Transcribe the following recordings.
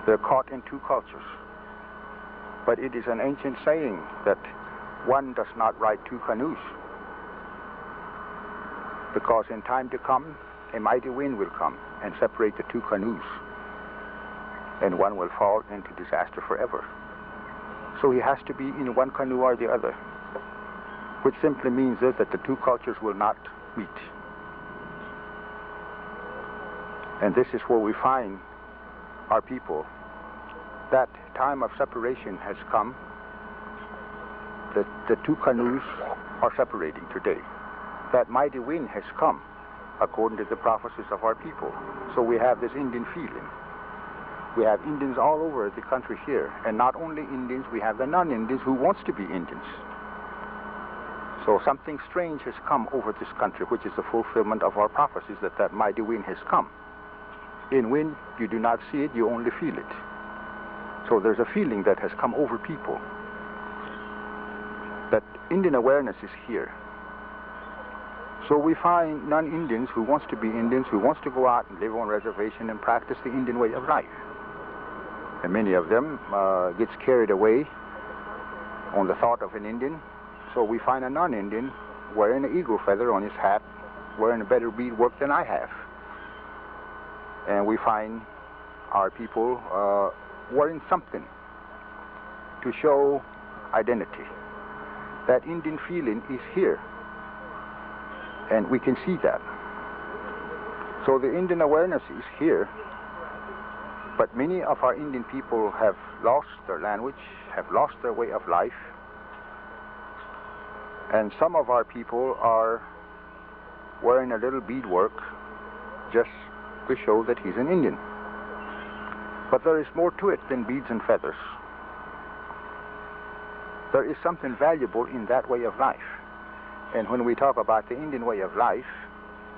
They're caught in two cultures. But it is an ancient saying that one does not ride two canoes, because in time to come, a mighty wind will come and separate the two canoes, and one will fall into disaster forever. So he has to be in one canoe or the other, which simply means is that the two cultures will not meet. And this is where we find our people. That time of separation has come. The two canoes are separating today. That mighty wind has come, according to the prophecies of our people. So we have this Indian feeling. We have Indians all over the country here, and not only Indians, we have the non-Indians who wants to be Indians. So something strange has come over this country, which is the fulfillment of our prophecies, that mighty wind has come. In wind, you do not see it, you only feel it. So there's a feeling that has come over people, that Indian awareness is here. So we find non-Indians who wants to be Indians, who wants to go out and live on reservation and practice the Indian way of life. And many of them gets carried away on the thought of an Indian. So we find a non-Indian wearing an eagle feather on his hat, wearing a better beadwork than I have. And we find our people wearing something to show identity. That Indian feeling is here, and we can see that. So the Indian awareness is here, but many of our Indian people have lost their language, have lost their way of life, and some of our people are wearing a little beadwork just to show that he's an Indian. But there is more to it than beads and feathers. There is something valuable in that way of life. And when we talk about the Indian way of life,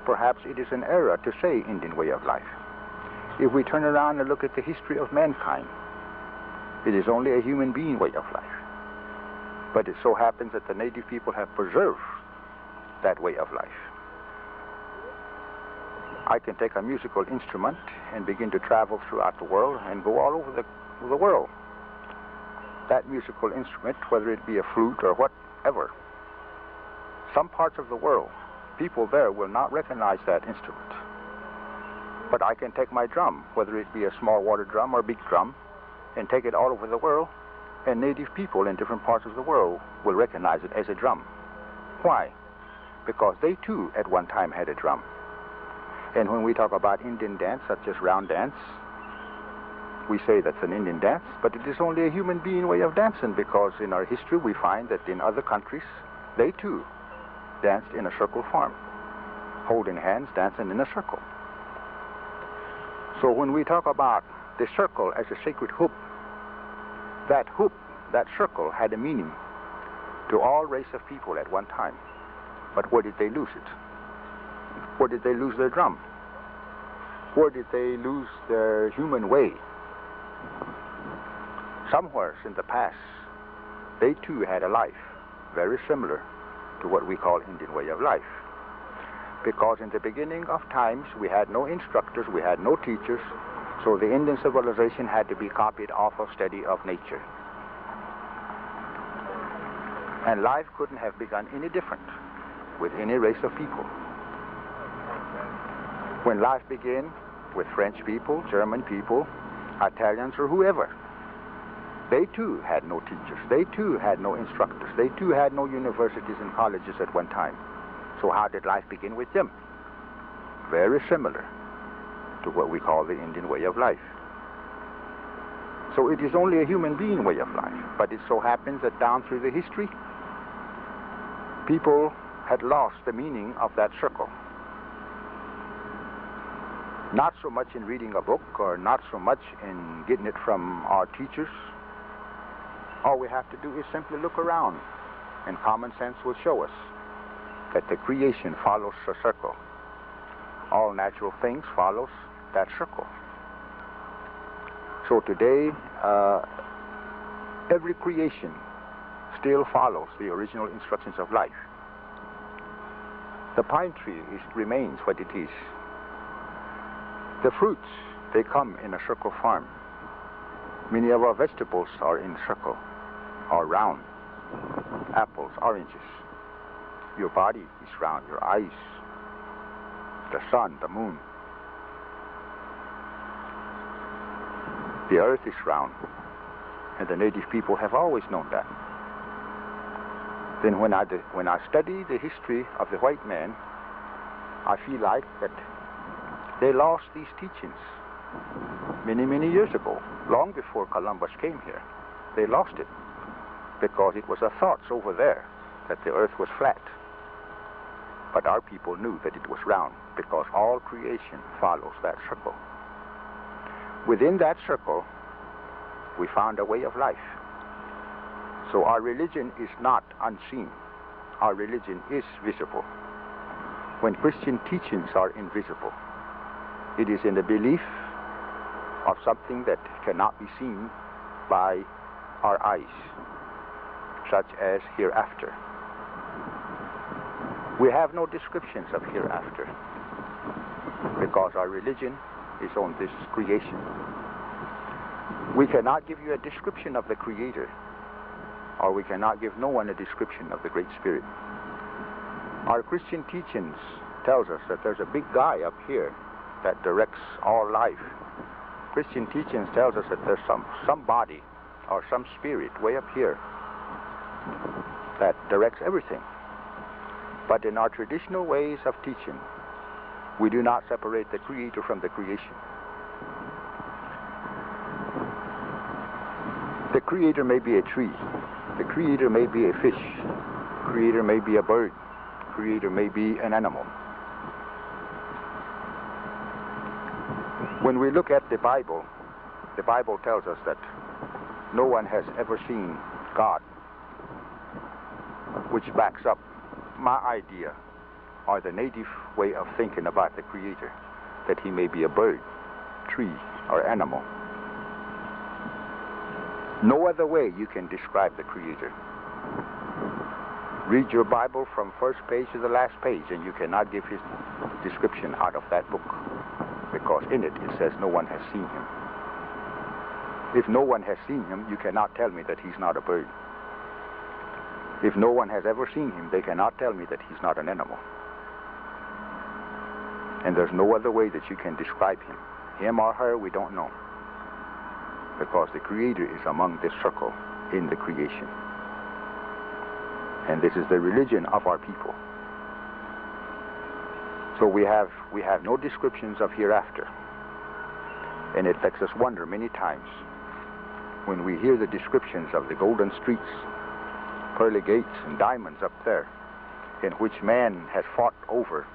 perhaps it is an error to say Indian way of life. If we turn around and look at the history of mankind, it is only a human being way of life. But it so happens that the native people have preserved that way of life. I can take a musical instrument and begin to travel throughout the world and go all over the world. That musical instrument, whether it be a flute or whatever, some parts of the world, people there will not recognize that instrument. But I can take my drum, whether it be a small water drum or big drum, and take it all over the world, and native people in different parts of the world will recognize it as a drum. Why? Because they too at one time had a drum. And when we talk about Indian dance, such as round dance, we say that's an Indian dance, but it is only a human being way of dancing, because in our history we find that in other countries, they too danced in a circle form, holding hands, dancing in a circle. So when we talk about the circle as a sacred hoop, that circle had a meaning to all race of people at one time. But where did they lose it? Where did they lose their drum? Where did they lose their human way? Somewhere in the past, they too had a life very similar to what we call Indian way of life. Because in the beginning of times, we had no instructors, we had no teachers, so the Indian civilization had to be copied off of study of nature. And life couldn't have begun any different with any race of people. When life began with French people, German people, Italians, or whoever, they too had no teachers, they too had no instructors, they too had no universities and colleges at one time. So how did life begin with them? Very similar to what we call the Indian way of life. So it is only a human being way of life, but it so happens that down through the history, people had lost the meaning of that circle. Not so much in reading a book, or not so much in getting it from our teachers. All we have to do is simply look around, and common sense will show us that the creation follows a circle. All natural things follows that circle. So today, every creation still follows the original instructions of life. The pine tree remains what it is. The fruits, they come in a circle form. Many of our vegetables are in circle, or round. Apples, oranges. Your body is round, your eyes, the sun, the moon. The earth is round, and the native people have always known that. Then when I study the history of the white man, I feel like that they lost these teachings many, many years ago, long before Columbus came here. They lost it because it was a thought over there that the earth was flat. But our people knew that it was round because all creation follows that circle. Within that circle, we found a way of life. So our religion is not unseen. Our religion is visible. When Christian teachings are invisible, it is in the belief of something that cannot be seen by our eyes, such as hereafter. We have no descriptions of hereafter because our religion is on this creation. We cannot give you a description of the Creator, or we cannot give no one a description of the Great Spirit. Our Christian teachings tells us that there's a big guy up here that directs all life. Christian teachings tells us that there's somebody or some spirit way up here that directs everything. But in our traditional ways of teaching, we do not separate the Creator from the creation. The Creator may be a tree. The Creator may be a fish. The Creator may be a bird. The Creator may be an animal. When we look at the Bible tells us that no one has ever seen God, which backs up my idea or the native way of thinking about the Creator, that he may be a bird, tree, or animal. No other way you can describe the Creator. Read your Bible from first page to the last page, and you cannot give his description out of that book, because in it says no one has seen him. If no one has seen him, you cannot tell me that he's not a bird. If no one has ever seen him, they cannot tell me that he's not an animal. And there's no other way that you can describe him. Him or her, we don't know, because the Creator is among this circle in the creation. And this is the religion of our people. So we have no descriptions of hereafter. And it makes us wonder many times when we hear the descriptions of the golden streets, pearly gates, and diamonds up there, in which man has fought over.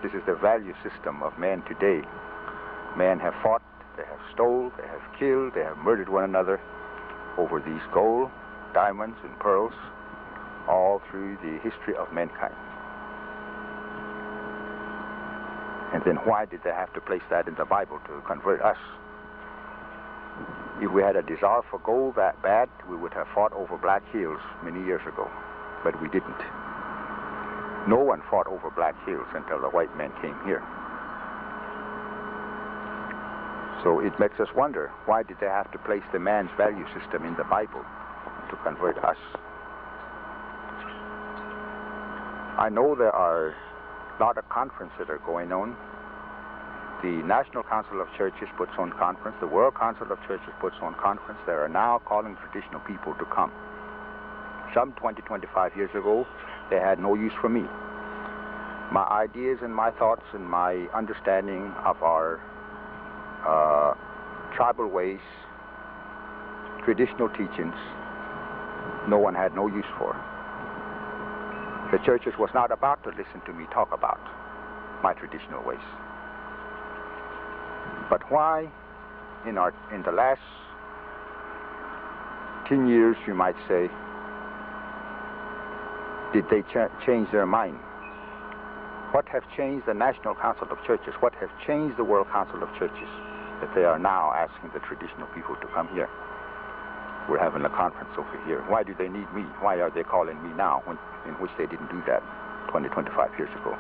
This is the value system of man today. Man have fought, they have stole, they have killed, they have murdered one another over these gold, diamonds, and pearls, all through the history of mankind. And then why did they have to place that in the Bible to convert us? If we had a desire for gold that bad, we would have fought over Black Hills many years ago, but we didn't. No one fought over Black Hills until the white man came here. So it makes us wonder, why did they have to place the man's value system in the Bible to convert us? I know there are a lot of conferences that are going on. The National Council of Churches puts on conference. The World Council of Churches puts on conference. They are now calling traditional people to come. Some 20, 25 years ago, they had no use for me. My ideas and my thoughts and my understanding of our tribal ways, traditional teachings, no one had no use for. The churches was not about to listen to me talk about my traditional ways. But why, in the last 10 years, you might say, did they change their mind? What have changed the National Council of Churches? What have changed the World Council of Churches that they are now asking the traditional people to come here? We're having a conference over here. Why do they need me? Why are they calling me now in which they didn't do that 20, 25 years ago?